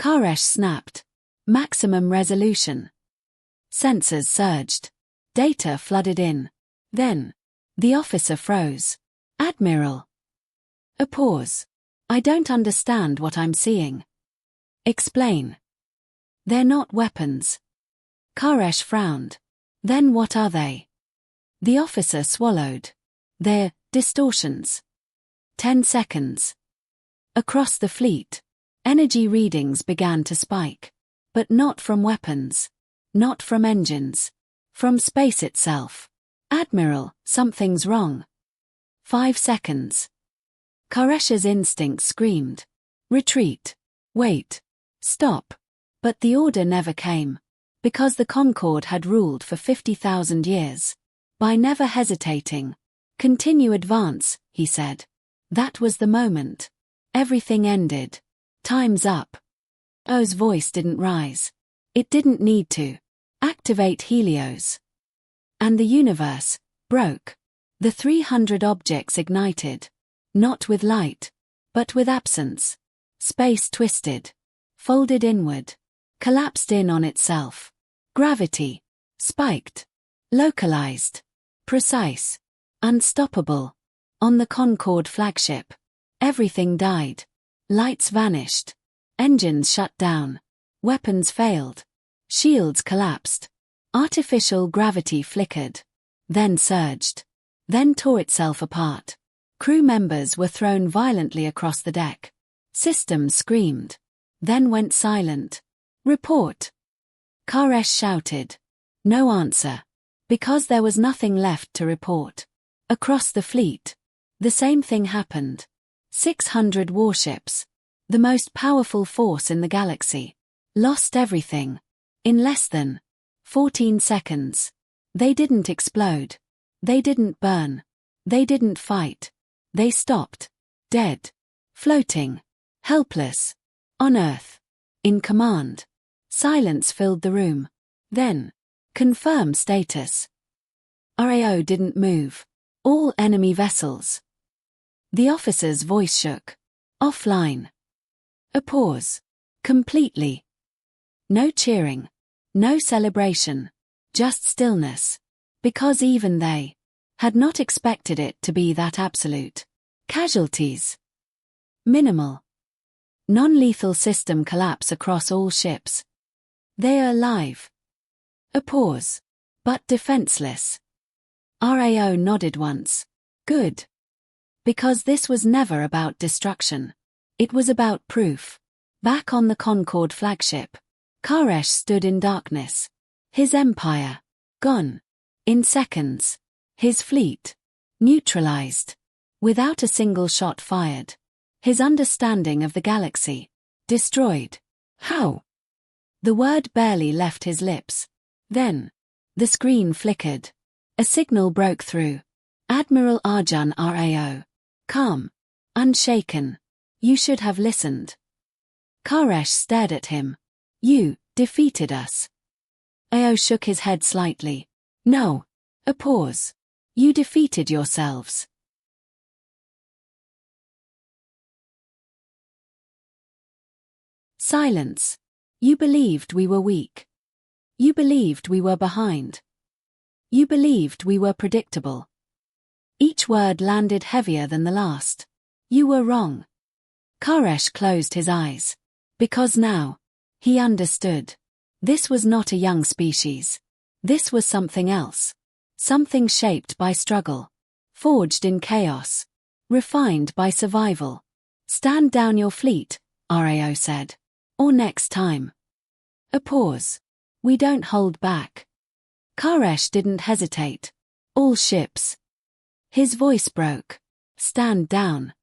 Koresh snapped. Maximum resolution. Sensors surged. Data flooded in. Then, the officer froze. Admiral. A pause. I don't understand what I'm seeing. Explain. They're not weapons. Koresh frowned. Then what are they? The officer swallowed. They're distortions. 10 seconds. Across the fleet, energy readings began to spike. But not from weapons. Not from engines. From space itself. Admiral, something's wrong. 5 seconds. Koresh's instinct screamed. Retreat. Wait. Stop. But the order never came. Because the Concord had ruled for 50,000 years. By never hesitating. Continue advance, he said. That was the moment. Everything ended. Time's up. O's voice didn't rise. It didn't need to. Activate Helios. And the universe broke. The 300 objects ignited. Not with light, but with absence. Space twisted, folded inward, collapsed in on itself. Gravity, spiked, localized, precise, unstoppable. On the Concorde flagship, everything died. Lights vanished. Engines shut down. Weapons failed. Shields collapsed. Artificial gravity flickered. Then surged. Then tore itself apart. Crew members were thrown violently across the deck. Systems screamed. Then went silent. Report. Karesh shouted. No answer. Because there was nothing left to report. Across the fleet, the same thing happened. 600 warships, the most powerful force in the galaxy, lost everything. In less than 14 seconds. They didn't explode. They didn't burn. They didn't fight. They stopped. Dead. Floating. Helpless. On Earth. In command. Silence filled the room. Then, confirm status. RAO didn't move. All enemy vessels. The officer's voice shook. Offline. A pause. Completely. No cheering. No celebration. Just stillness. Because even they had not expected it to be that absolute. Casualties. Minimal. Non-lethal system collapse across all ships. They are alive. A pause. But defenseless. RAO nodded once. Good. Because this was never about destruction. It was about proof. Back on the Concorde flagship, Karesh stood in darkness. His empire. Gone. In seconds. His fleet. Neutralized. Without a single shot fired. His understanding of the galaxy. Destroyed. How? The word barely left his lips. Then, the screen flickered. A signal broke through. Admiral Arjun RAO. Calm. Unshaken. You should have listened. Karesh stared at him. You defeated us. AO shook his head slightly. No. A pause. You defeated yourselves. Silence. You believed we were weak. You believed we were behind. You believed we were predictable. Each word landed heavier than the last. You were wrong. Karesh closed his eyes. Because now, he understood. This was not a young species. This was something else. Something shaped by struggle. Forged in chaos. Refined by survival. Stand down your fleet, RAO said. Or next time. A pause. We don't hold back. Karesh didn't hesitate. All ships. His voice broke. Stand down.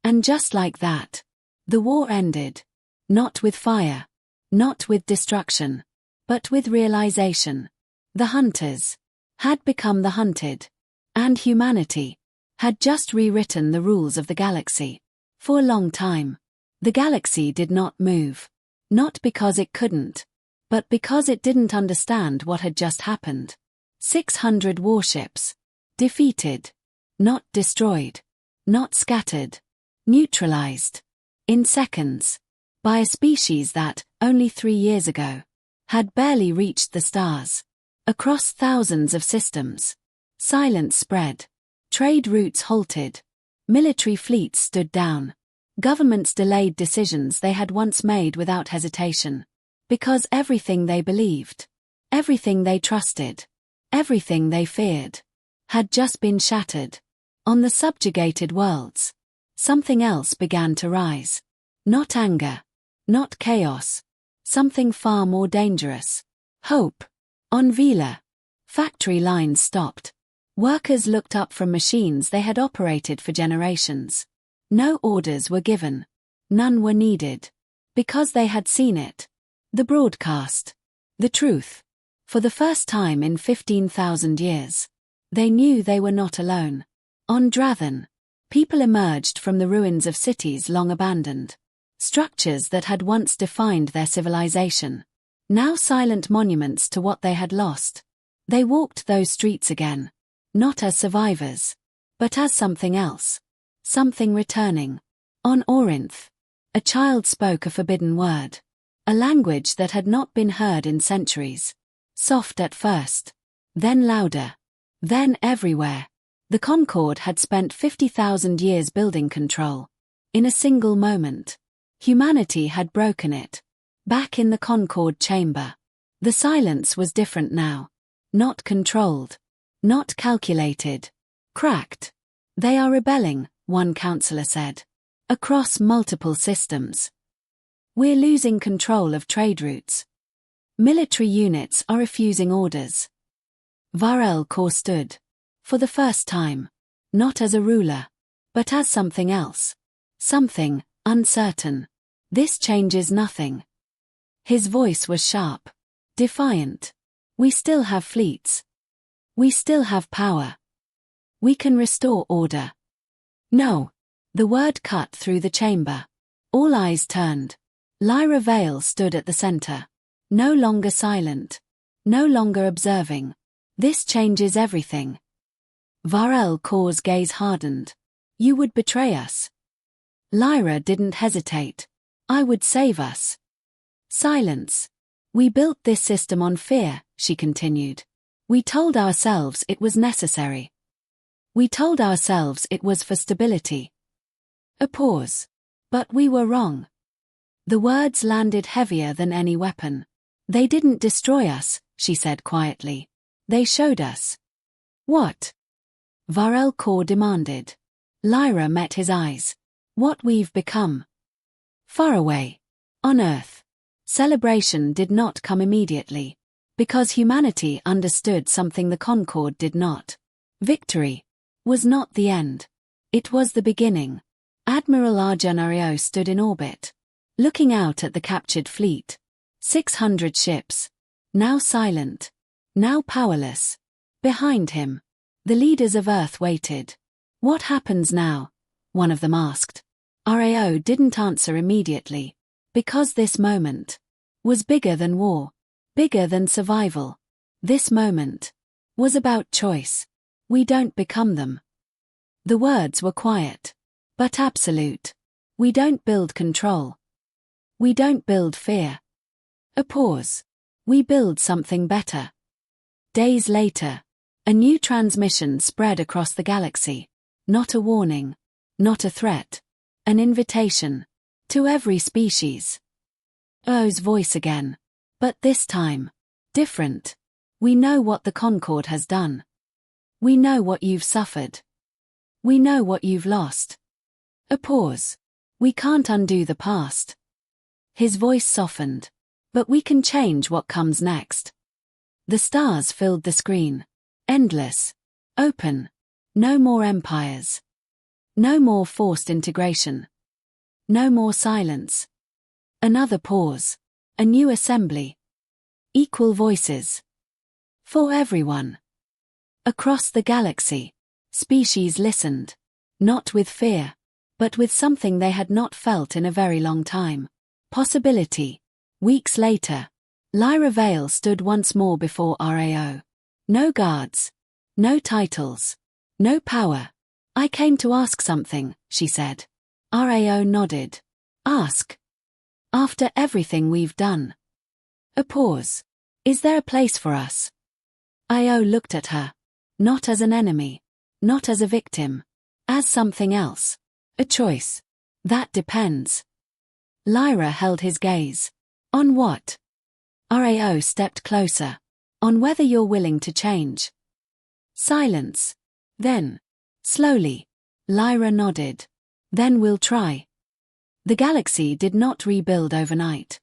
And just like that, the war ended. Not with fire. Not with destruction. But with realization. The hunters had become the hunted. And humanity had just rewritten the rules of the galaxy. For a long time, the galaxy did not move. Not because it couldn't, but because it didn't understand what had just happened. 600 warships. Defeated. Not destroyed. Not scattered. Neutralized. In seconds. By a species that, only 3 years ago, had barely reached the stars. Across thousands of systems. Silence spread. Trade routes halted. Military fleets stood down. Governments delayed decisions they had once made without hesitation. Because everything they believed, everything they trusted, everything they feared, had just been shattered. On the subjugated worlds, something else began to rise. Not anger, not chaos, something far more dangerous. Hope. On Vila, factory lines stopped. Workers looked up from machines they had operated for generations. No orders were given. None were needed. Because they had seen it. The broadcast. The truth. For the first time in 15,000 years. They knew they were not alone. On Drathan, people emerged from the ruins of cities long abandoned. Structures that had once defined their civilization. Now silent monuments to what they had lost. They walked those streets again. Not as survivors. But as something else. Something returning. On Orinth, a child spoke a forbidden word. A language that had not been heard in centuries. Soft at first. Then louder. Then everywhere. The Concord had spent 50,000 years building control. In a single moment. Humanity had broken it. Back in the Concord chamber. The silence was different now. Not controlled. Not calculated. Cracked. They are rebelling, one counselor said. Across multiple systems. We're losing control of trade routes. Military units are refusing orders. Varel Kaur stood. For the first time. Not as a ruler. But as something else. Something uncertain. This changes nothing. His voice was sharp. Defiant. We still have fleets. We still have power. We can restore order. No. The word cut through the chamber. All eyes turned. Lyra Vale stood at the center. No longer silent. No longer observing. This changes everything. Varel Kaur's gaze hardened. You would betray us. Lyra didn't hesitate. I would save us. Silence. We built this system on fear, she continued. We told ourselves it was necessary. We told ourselves it was for stability. A pause. But we were wrong. The words landed heavier than any weapon. They didn't destroy us, she said quietly. They showed us. What? Varel Kaur demanded. Lyra met his eyes. What we've become. Far away. On Earth. Celebration did not come immediately. Because humanity understood something the Concord did not. Victory was not the end. It was the beginning. Admiral Arjun stood in orbit. Looking out at the captured fleet. 600 ships. Now silent. Now powerless. Behind him. The leaders of Earth waited. What happens now? One of them asked. Rao didn't answer immediately. Because this moment was bigger than war. Bigger than survival. This moment was about choice. We don't become them. The words were quiet. But absolute. We don't build control. We don't build fear. A pause. We build something better. Days later, a new transmission spread across the galaxy. Not a warning. Not a threat. An invitation. To every species. O's voice again. But this time. Different. We know what the Concord has done. We know what you've suffered. We know what you've lost. A pause. We can't undo the past. His voice softened. But we can change what comes next. The stars filled the screen. Endless. Open. No more empires. No more forced integration. No more silence. Another pause. A new assembly. Equal voices. For everyone. Across the galaxy. Species listened. Not with fear. But with something they had not felt in a very long time. Possibility. Weeks later. Lyra Vale stood once more before Rao. No guards. No titles. No power. I came to ask something, she said. Rao nodded. Ask. After everything we've done. A pause. Is there a place for us? Io looked at her. Not as an enemy. Not as a victim. As something else. A choice. That depends. Lyra held his gaze. On what? Rao stepped closer. On whether you're willing to change. Silence. Then. Slowly. Lyra nodded. Then we'll try. The galaxy did not rebuild overnight.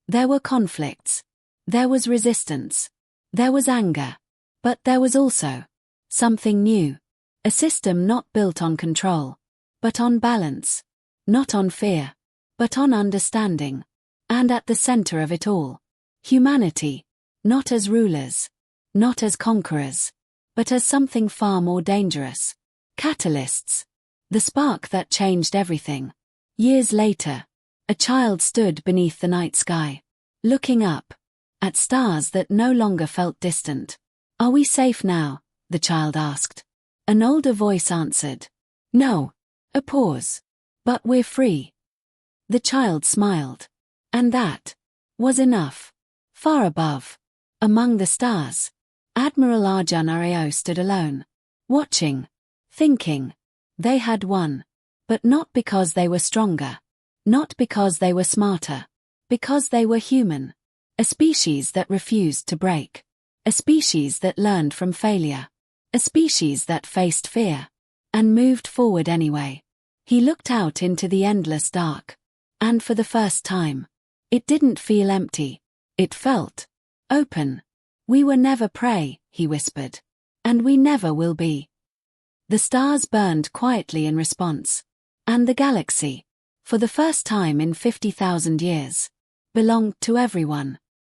There were conflicts. There was resistance. There was anger. But there was also something new. A system not built on control. But on balance. Not on fear. But on understanding. And at the center of it all. Humanity. Not as rulers. Not as conquerors. But as something far more dangerous. Catalysts. The spark that changed everything. Years later. A child stood beneath the night sky. Looking up. At stars that no longer felt distant. Are we safe now? The child asked. An older voice answered. No. A pause. But we're free. The child smiled. And that was enough. Far above, among the stars, Admiral Arjun Areo stood alone, watching, thinking. They had won. But not because they were stronger. Not because they were smarter. Because they were human. A species that refused to break. A species that learned from failure. A species that faced fear. And moved forward anyway. He looked out into the endless dark. And for the first time, it didn't feel empty. It felt open. We were never prey, he whispered. And we never will be. The stars burned quietly in response. And the galaxy, for the first time in 50,000 years, belonged to everyone.